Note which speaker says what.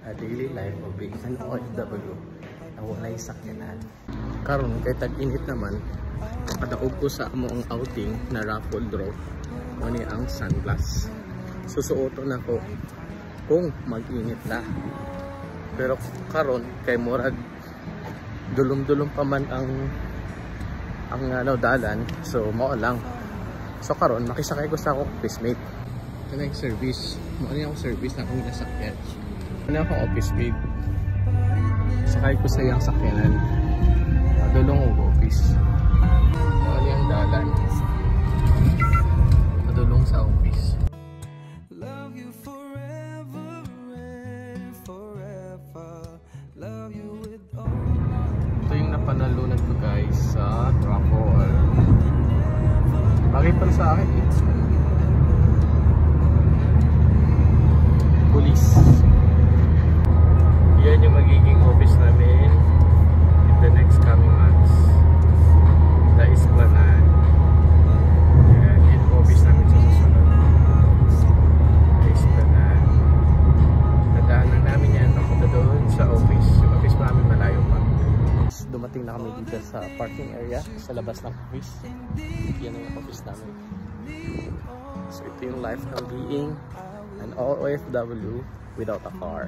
Speaker 1: a daily life of being an OFW na walay sakyanan. Karon kay tag-init naman, padaog ko sa among outing na raffle draw ani ang sunglass. Susuoton ako kung mag-init na. Pero karon kay murag dulom-dulom pa man ang dalan, so mao lang. So karon makisakay ko sa akong office mate. Ano yung service? Ano yung service na akong nasakyan? Ano akong office mate? Sakay ko sa iyang sakyanan. Padulong og office. Ano yung dalan? Padulong sa office.
Speaker 2: Love you forever and forever. Love you with all.
Speaker 1: Ito yung napanalunan ko guys sa raffle. Bakit pa sa akin eh? Police. Yan yung magiging office namin in the next coming months. That is planan. Yan yung office namin sa susunod. That is planan. Nadaanan namin yan papunta doon sa office. Yung office namin malayo pa. Dumating na kami dito sa parking area sa labas ng office. Yan yung office namin. So ito yung life ng being an OFW without a car.